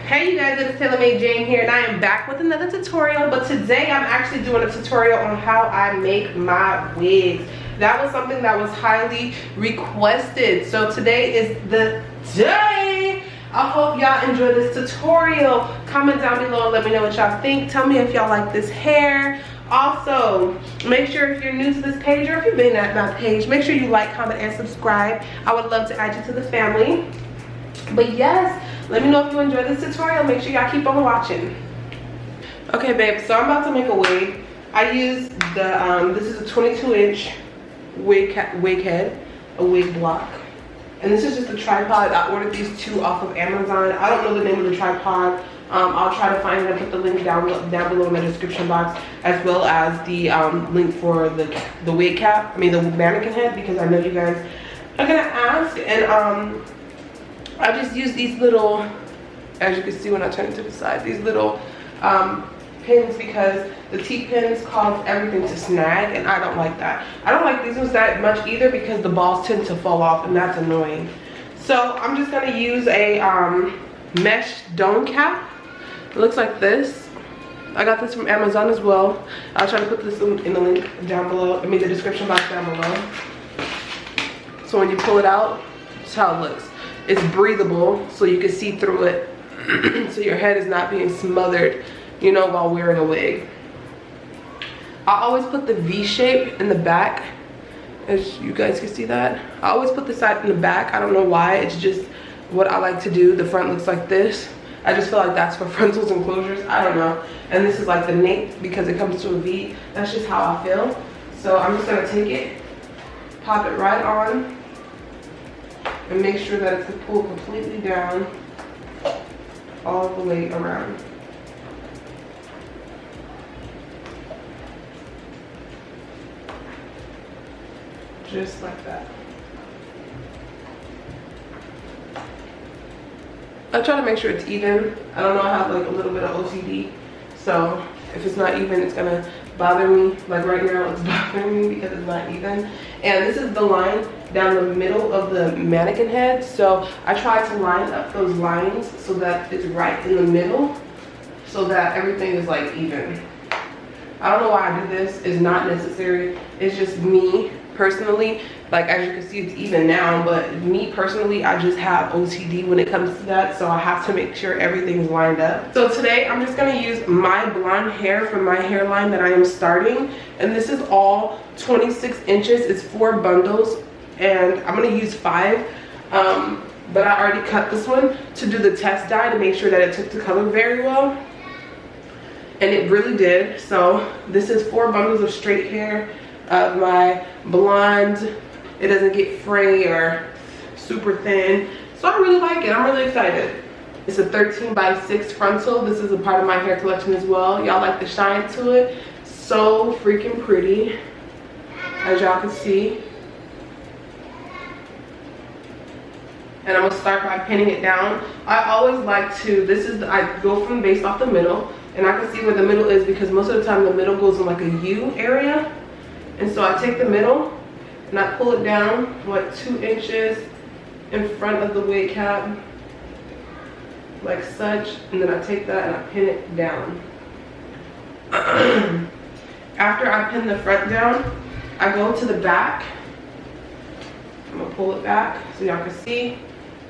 Hey you guys, it's TaylorMade Jane here, and I am back with another tutorial. But today I'm actually doing a tutorial on how I make my wigs. That was something that was highly requested, so today is the day. I hope y'all enjoy this tutorial. Comment down below and let me know what y'all think. Tell me if y'all like this hair. Also, make sure if you're new to this page, or if you've been at my page, make sure you like, comment, and subscribe. I would love to add you to the family. But yes, let me know if you enjoyed this tutorial. Make sure y'all keep on watching. Okay babe, so I'm about to make a wig. I use the this is a 22-inch wig head, a wig block, and this is just a tripod. I ordered these two off of Amazon. I don't know the name of the tripod. I'll try to find it and put the link down below in the description box, as well as the link for the wig cap, the mannequin head, because I know you guys are gonna ask. And I just use these little, as you can see when I turn it to the side, these little pins, because the T-pins cause everything to snag, and I don't like that. I don't like these ones that much either, because the balls tend to fall off, and that's annoying. So I'm just gonna use a mesh dome cap. It looks like this. I got this from Amazon as well. I'll try to put this in the link down below, the description box down below. So when you pull it out, that's how it looks. It's breathable, so you can see through it, so your head is not being smothered, you know, while wearing a wig. I always put the V shape in the back, as you guys can see that. I always put the side in the back. I don't know why, it's just what I like to do. The front looks like this. I just feel like that's for frontals and closures. I don't know. And this is like the nape, because it comes to a V. That's just how I feel. So I'm just gonna take it, pop it right on, and make sure that it's pulled completely down all the way around. Just like that. I try to make sure it's even. I don't know, I have like a little bit of OCD, so if it's not even, it's gonna bother me. Like right now, it's bothering me because it's not even. And this is the line down the middle of the mannequin head, so I try to line up those lines so that it's right in the middle, so that everything is like even. I don't know why I do this. It's not necessary. It's just me personally. Like, as you can see, it's even now, but me personally, I just have OCD when it comes to that, so I have to make sure everything's lined up. So today I'm just going to use my blonde hair from my hairline that I am starting, and this is all 26 inches. It's 4 bundles, and I'm going to use 5, but I already cut this one to do the test dye to make sure that it took the color very well, and it really did. So this is 4 bundles of straight hair of my blonde. It doesn't get fray or super thin, so I really like it. I'm really excited. It's a 13x6 frontal. This is a part of my hair collection as well. Y'all like the shine to it. So freaking pretty, as y'all can see. And I'm gonna start by pinning it down. I always like to, I go from base off the middle, and I can see where the middle is, because most of the time the middle goes in like a U area. And so I take the middle and I pull it down, what, 2 inches in front of the wig cap, like such, and then I take that and I pin it down. After I pin the front down, I go to the back. I'm gonna pull it back so y'all can see.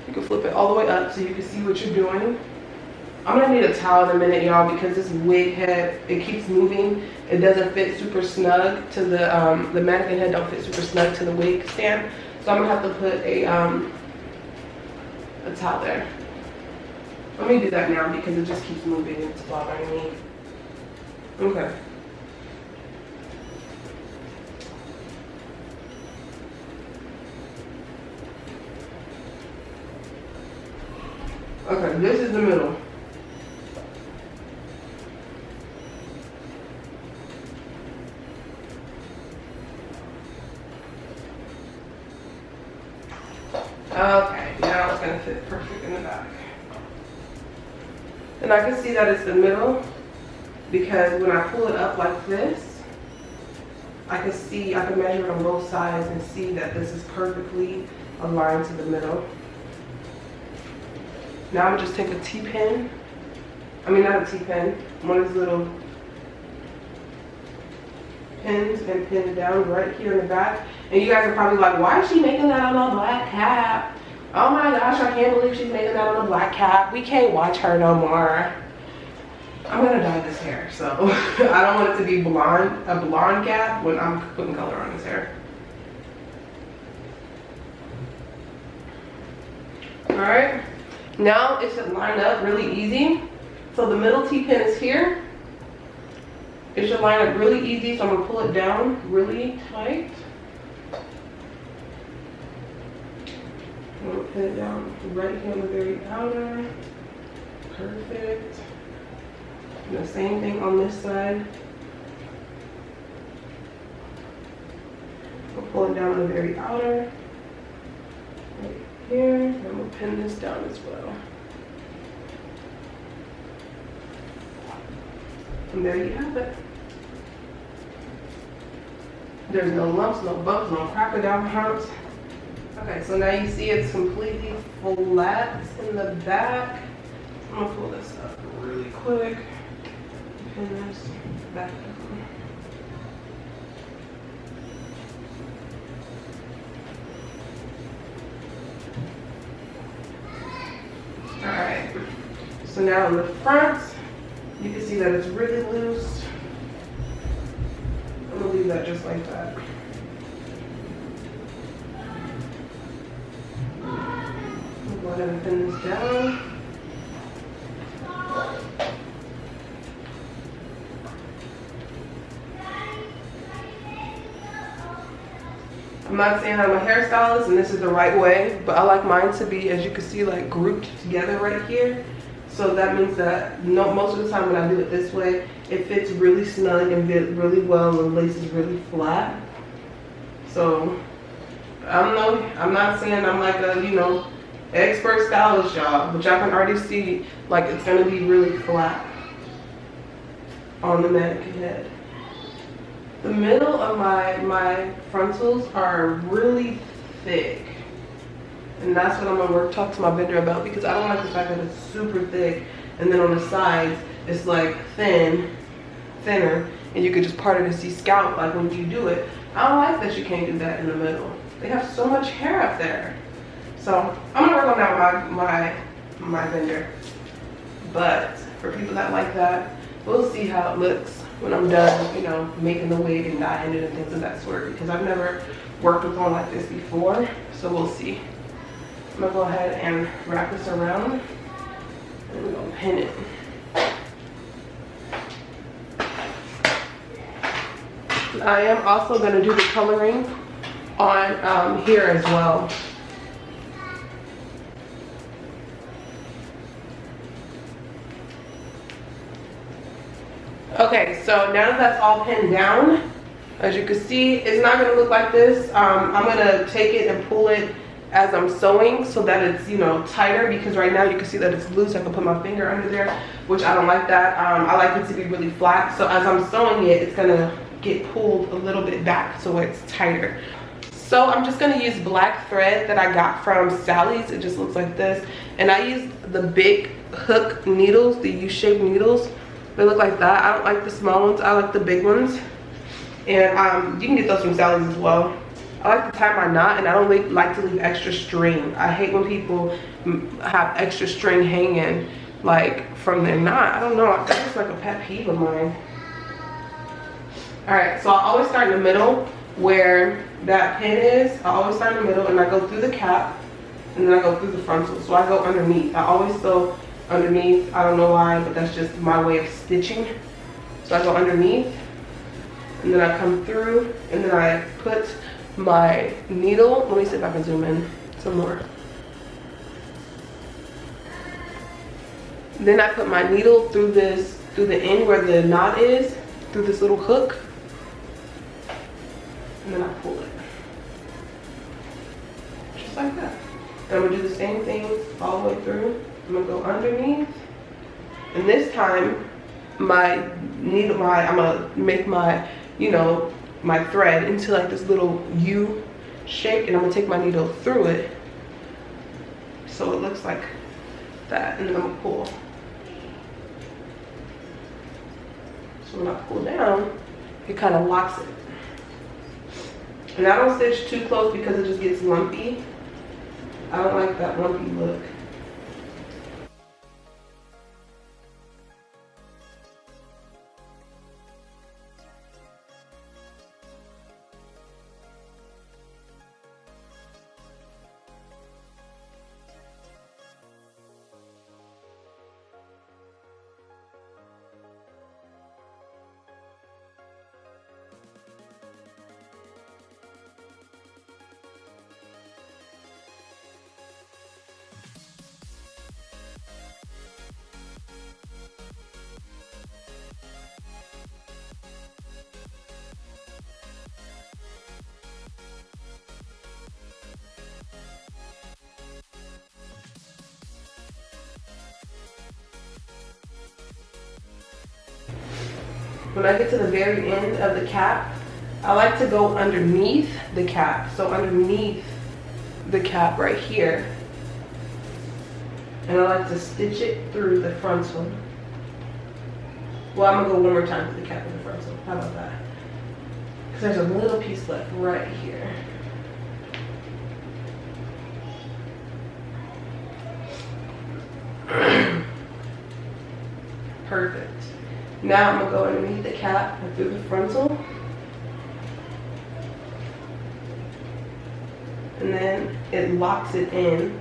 You can flip it all the way up so you can see what you're doing. I'm gonna need a towel in a minute, y'all, because this wig head, it keeps moving. It doesn't fit super snug to the mannequin head don't fit super snug to the wig stand. So I'm gonna have to put a towel there. Let me do that now because it just keeps moving and it's bothering me. Okay. Okay, this is the middle. Okay, now it's gonna fit perfect in the back. And I can see that it's the middle because when I pull it up like this, I can measure it on both sides and see that this is perfectly aligned to the middle. Now I'm just take a T-pin. I mean, not a T-pin, one of these little pins, and pin it down right here in the back. And you guys are probably like, why is she making that on a black cap? Oh my gosh, I can't believe she's making that on a black cap. We can't watch her no more. I'm gonna dye this hair, so I don't want it to be blonde, a blonde cap when I'm putting color on this hair. All right, now it should line up really easy. So the middle T-pin is here. It should line up really easy, so I'm gonna pull it down really tight. I'm gonna pin it down right here on the very outer. Perfect. And the same thing on this side. I'll pull it down on the very outer. Right here. And I'm gonna pin this down as well. And there you have it. There's no lumps, no bumps, no crocodile humps. Okay, so now you see it's completely flat in the back. I'm gonna pull this up really quick. Pin this back down. Alright, so now in the front, you can see that it's really loose. I'm gonna leave that just like that. I'll go ahead and pin this down. I'm not saying I'm a hairstylist and this is the right way, but I like mine to be, as you can see, like grouped together right here. So that means that most of the time when I do it this way, it fits really snug and really well, and the lace is really flat. So I'm not saying I'm like a, you know, expert stylist, y'all, but y'all can already see like it's gonna be really flat on the mannequin head. The middle of my frontals are really thick. And that's what I'm gonna talk to my vendor about, because I don't like the fact that it's super thick and then on the sides it's like thinner, and you could just part it and see scalp like when you do it. I don't like that you can't do that in the middle. They have so much hair up there. So I'm gonna work on that with my vendor. But for people that like that, we'll see how it looks when I'm done, you know, making the wig and dyeing it and things of that sort, because I've never worked with one like this before, so we'll see. I'm gonna go ahead and wrap this around and we're gonna pin it. I am also gonna do the coloring on here as well. Okay, so now that that's all pinned down, as you can see, it's not gonna look like this. I'm gonna take it and pull it as I'm sewing so that it's, you know, tighter, because right now you can see that it's loose. I can put my finger under there, which I don't like that. I like it to be really flat. So as I'm sewing it, it's gonna get pulled a little bit back so it's tighter. So I'm just gonna use black thread that I got from Sally's. It just looks like this. And I used the big hook needles, the U-shaped needles. They look like that. I don't like the small ones, I like the big ones. And you can get those from Sally's as well. I like to tie my knot, and I don't like to leave extra string. I hate when people have extra string hanging like from their knot. I don't know, that's just like a pet peeve of mine. All right, so I always start in the middle where that pin is. I always start in the middle and I go through the cap and then I go through the frontal. So I go underneath. I always sew underneath. I don't know why, but that's just my way of stitching. So I go underneath and then I come through and then I put my needle. Let me see if I can zoom in some more. Then I put my needle through the end where the knot is, through this little hook, and then I pull it. Just like that. And I'm gonna do the same thing all the way through. I'm gonna go underneath, and this time my needle, I'm gonna make my, you know, my thread into like this little U shape, and I'm gonna take my needle through it so it looks like that, and then I'm gonna pull. So when I pull down, it kind of locks it. And I don't stitch too close because it just gets lumpy. I don't like that lumpy look. When I get to the very end of the cap, I like to go underneath the cap. So underneath the cap right here. And I like to stitch it through the frontal. Well, I'm gonna go one more time to the cap and the frontal. How about that? Because there's a little piece left right here. Perfect. Now I'm gonna go underneath the cap and through the frontal. And then it locks it in.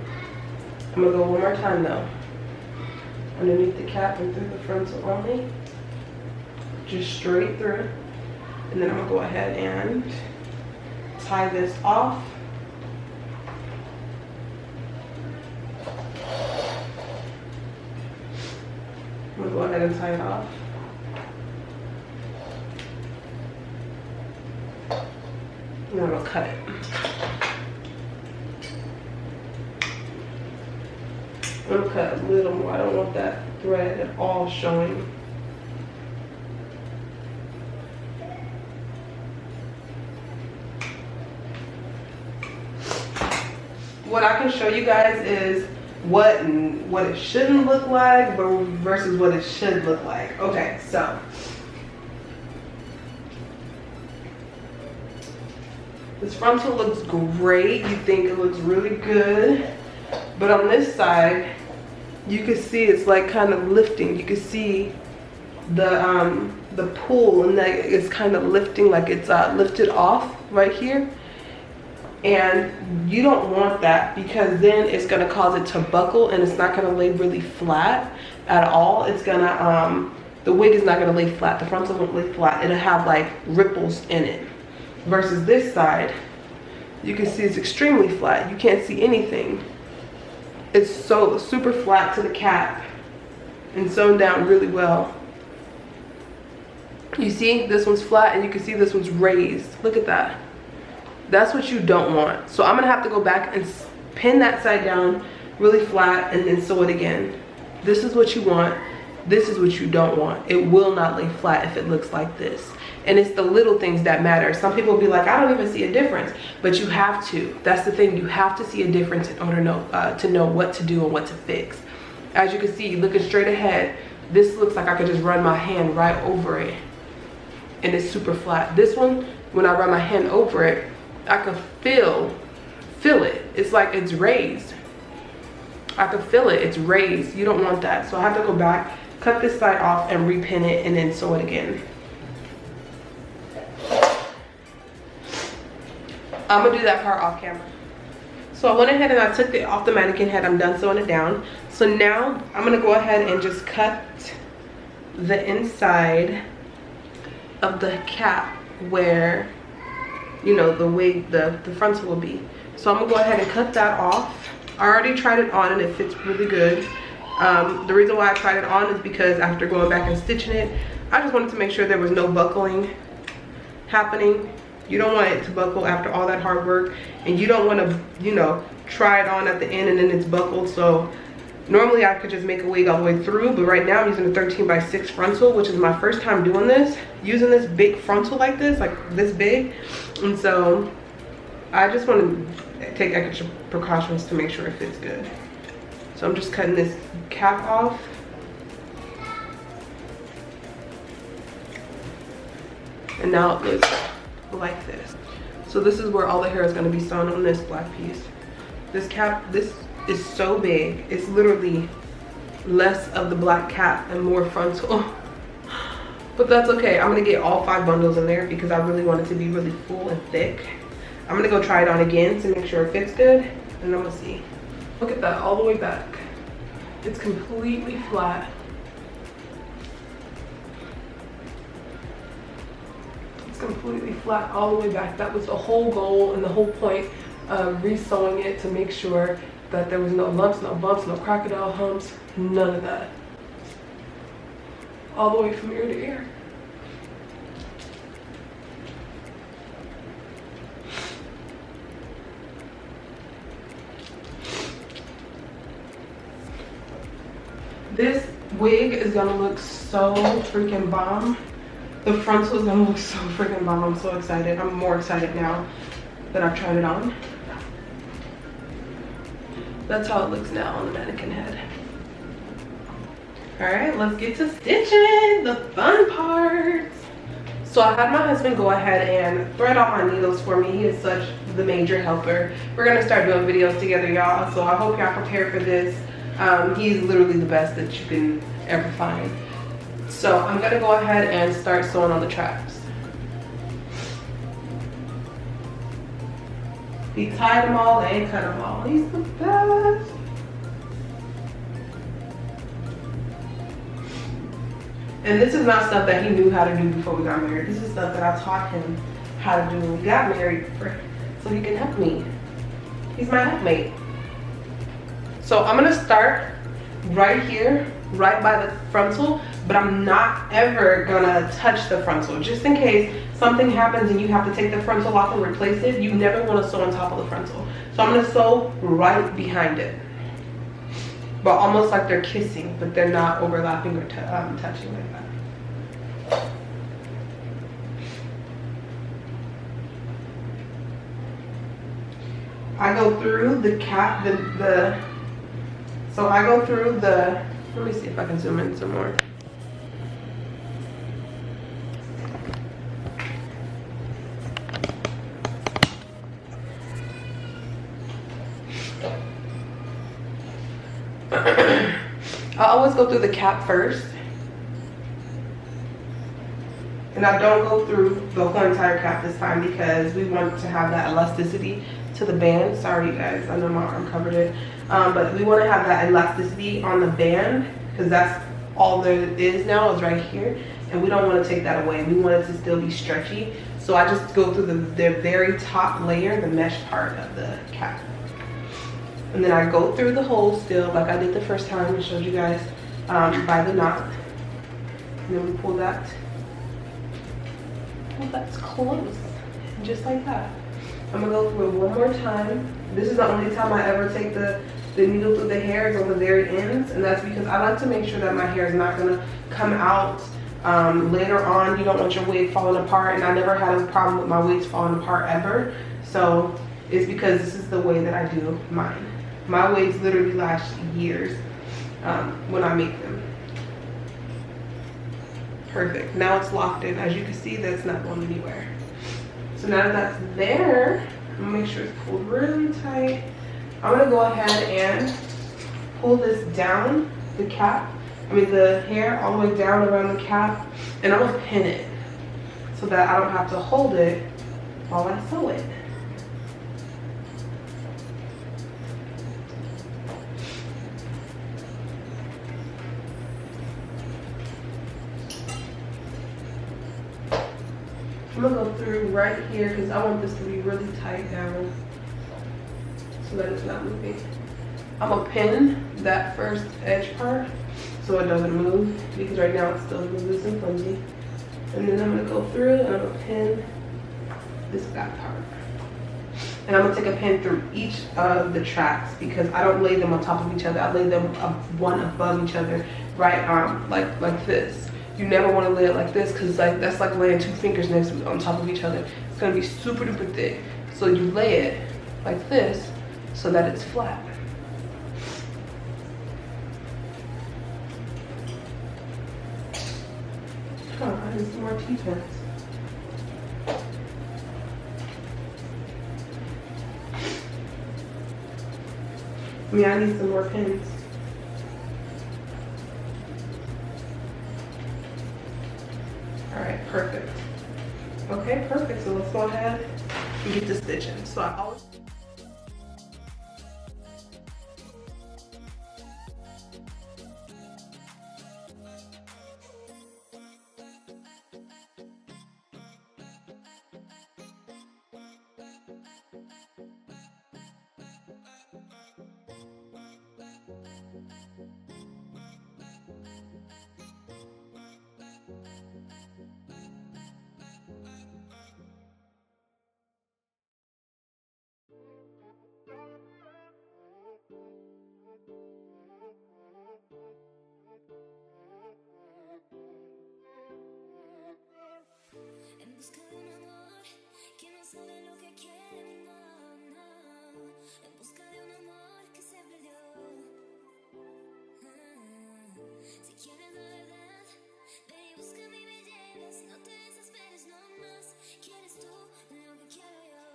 I'm gonna go one more time though. Underneath the cap and through the frontal only. Just straight through. And then I'm gonna go ahead and tie this off. I'm gonna go ahead and tie it off. And I'm gonna cut it. I'm gonna cut a little more. I don't want that thread at all showing. What I can show you guys is what it shouldn't look like versus what it should look like. Okay, so this frontal looks great. You think it looks really good. But on this side, you can see it's like kind of lifting. You can see the pull, and that it's kind of lifting, like it's lifted off right here. And you don't want that, because then it's gonna cause it to buckle and it's not gonna lay really flat at all. It's gonna, the wig is not gonna lay flat. The frontal won't lay flat. It'll have like ripples in it. Versus this side, you can see it's extremely flat. You can't see anything. It's so super flat to the cap and sewn down really well. You see this one's flat, and you can see this one's raised. Look at that. That's what you don't want. So I'm gonna have to go back and pin that side down really flat and then sew it again. This is what you want. This is what you don't want. It will not lay flat if it looks like this. And it's the little things that matter. Some people will be like, I don't even see a difference. But you have to. That's the thing. You have to see a difference in order to know what to do and what to fix. As you can see, looking straight ahead, this looks like I could just run my hand right over it. And it's super flat. This one, when I run my hand over it, I can feel it. It's like it's raised. I can feel it. It's raised. You don't want that. So I have to go back, cut this side off, and repin it, and then sew it again. I'm gonna do that part off camera. So I went ahead and I took it off the mannequin head. I'm done sewing it down. So now I'm gonna go ahead and just cut the inside of the cap where, you know, the wig, the frontal will be. So I'm gonna go ahead and cut that off. I already tried it on and it fits really good. The reason why I tried it on is because after going back and stitching it, I just wanted to make sure there was no buckling happening. You don't want it to buckle after all that hard work, and you don't want to, you know, try it on at the end and then it's buckled. So Normally I could just make a wig all the way through, but right now I'm using a 13x6 frontal, which is my first time doing this, using this big frontal like this big. And so I just want to take extra precautions to make sure it fits good. So I'm just cutting this cap off. And now it looks like this. So this is where all the hair is going to be sewn on this black piece. This cap, this is so big. It's literally less of the black cap and more frontal. But that's okay. I'm going to get all 5 bundles in there because I really want it to be really full and thick. I'm going to go try it on again to make sure it fits good. And I'm going to see. Look at that all the way back. It's completely flat. It's completely flat all the way back. That was the whole goal and the whole point of re-sewing it, to make sure that there was no lumps, no bumps, no crocodile humps, none of that. All the way from ear to ear. This wig is gonna look so freaking bomb. The frontal is gonna look so freaking bomb. I'm so excited. I'm more excited now that I've tried it on. That's how it looks now on the mannequin head. All right, let's get to stitching, the fun parts. So I had my husband go ahead and thread all my needles for me. He is such the major helper. We're gonna start doing videos together, y'all. So I hope y'all prepared for this. He's literally the best that you can ever find. So I'm gonna go ahead and start sewing on the traps. He tied them all and cut them all. He's the best. And this is not stuff that he knew how to do before we got married. This is stuff that I taught him how to do when we got married, so he can help me. He's my helpmate. So I'm gonna start right here, right by the frontal, but I'm not ever gonna touch the frontal. Just in case something happens and you have to take the frontal off and replace it, you never wanna sew on top of the frontal. So I'm gonna sew right behind it. But almost like they're kissing, but they're not overlapping or touching like that. I go through the cap, so I go through the, let me see if I can zoom in some more. I always go through the cap first. And I don't go through the whole entire cap this time because we want to have that elasticity to the band. Sorry you guys, I know my arm covered it. But we want to have that elasticity on the band because that's all there is now, is right here. And we don't want to take that away. We want it to still be stretchy. So I just go through the very top layer, the mesh part of the cap. And then I go through the hole still like I did the first time. I showed you guys by the knot. And then we pull that. Well, that's close. Just like that. I'm gonna go through it one more time. This is the only time I ever take the needle through the hairs on the very ends, and that's because I like to make sure that my hair is not gonna come out later on. You don't want your wig falling apart, and I never had a problem with my wigs falling apart ever. So it's because this is the way that I do mine. My wigs literally last years when I make them. Perfect. Now it's locked in. As you can see, that's not going anywhere. So now that that's there, I'm gonna make sure it's pulled really tight. I'm gonna go ahead and pull this down, the cap, the hair all the way down around the cap, and I'm gonna pin it so that I don't have to hold it while I sew it. I'm gonna go through right here because I want this to be really tight down so that it's not moving. I'm gonna pin that first edge part so it doesn't move because right now it's still loose and flimsy. And then I'm gonna go through and I'm gonna pin this back part. And I'm gonna take a pin through each of the tracks because I don't lay them on top of each other. I lay them one above each other, right? Like this. You never want to lay it like this because that's like laying two fingers next on top of each other. It's gonna be super duper thick. So you lay it like this so that it's flat. Oh, I need some more T-pins. I need some more pins. All right, perfect. Okay, perfect. So let's go ahead and get to stitching. So I always En busca de un amor que no sabe lo que quiere, no, no. En busca de un amor que se perdió. Si quieres la verdad, ve y búscame y me llevas. No te desesperes, no más. ¿Quieres tú lo que quiero yo?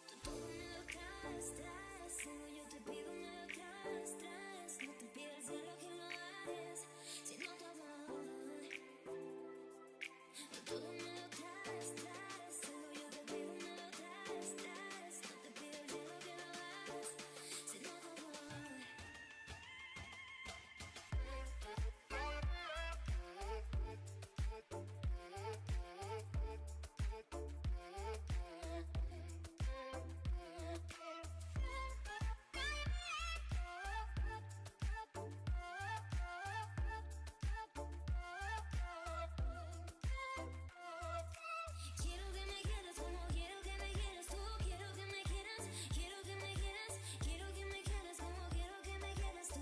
Tú todo me lo traes, traes. Solo yo te pido me lo traes, traes. No te pido el cielo que lo hagas, sino tu amor. Todo me lo traes, traes. Solo yo te pido me lo traes, traes. No te pido el cielo que lo hagas, sino tu amor. Quiero que me quieras como quiero que me quieras tú. Quiero que me quieras, quiero que me quieras, quiero que me quieras como quiero que me quieras tú.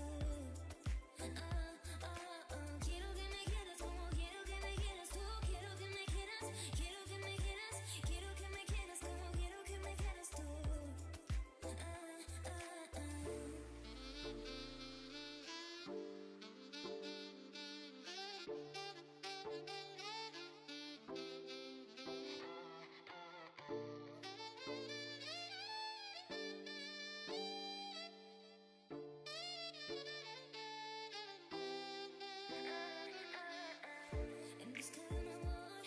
Quiero que me quieras como quiero que me quieras tú. Quiero que me quieras, quiero que me quieras, quiero que me quieras como quiero que me quieras tú. En busca de un amor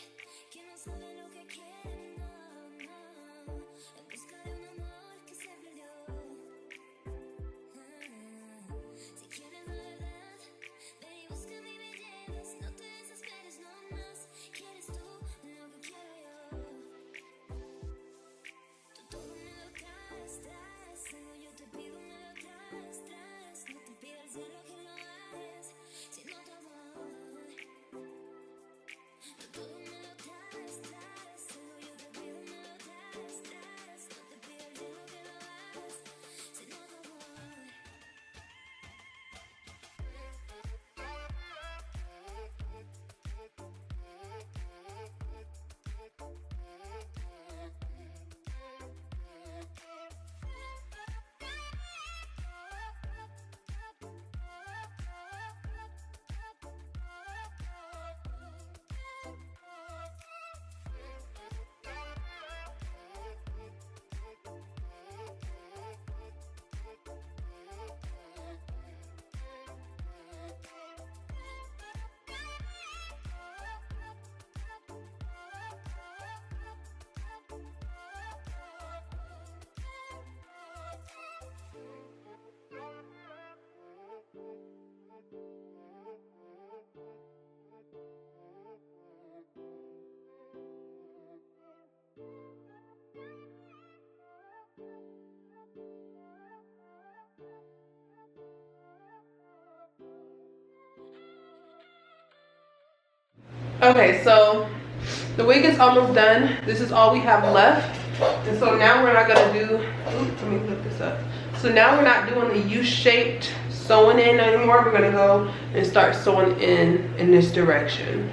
que no sabe lo que quiere, no, no. En busca de un amor que se perdió. Si quieres la verdad, ve y búscame y me llevas. No te desesperes, no más. ¿Quieres tú lo que quiero yo? Tú todo me lo traes, traes. Solo yo te pido me lo traes, traes. No te pido el cielo que lo hagas, sino tu amor. Todo me lo traes, traes. Solo yo te pido me lo traes, traes. No te pido el cielo que lo hagas, sino tu amor. Okay, so the wig is almost done. This is all we have left. And so now we're not gonna do, let me look this up. So now we're not doing the U-shaped sewing in anymore. We're gonna go and start sewing in this direction.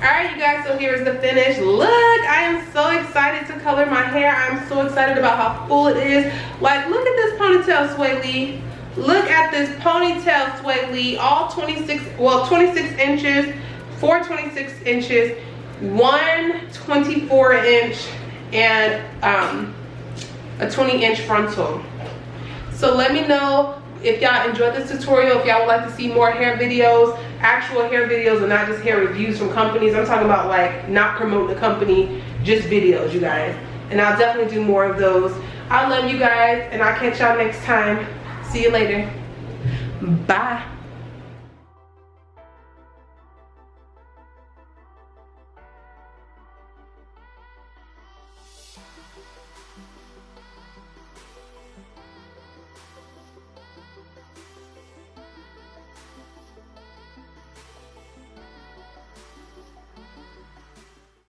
Alright you guys, so here's the finish look. I am so excited to color my hair. I'm so excited about how full it is. Like, look at this ponytail, Sway Lee. Look at this ponytail, Sway Lee. All 26 inches, 4 26 inches, 1 24 inch, and a 20-inch frontal. So let me know if y'all enjoyed this tutorial, if y'all would like to see more hair videos, actual hair videos, and not just hair reviews from companies. I'm talking about like not promoting the company, just videos, you guys. And I'll definitely do more of those. I love you guys, and I'll catch y'all next time. See you later. Bye.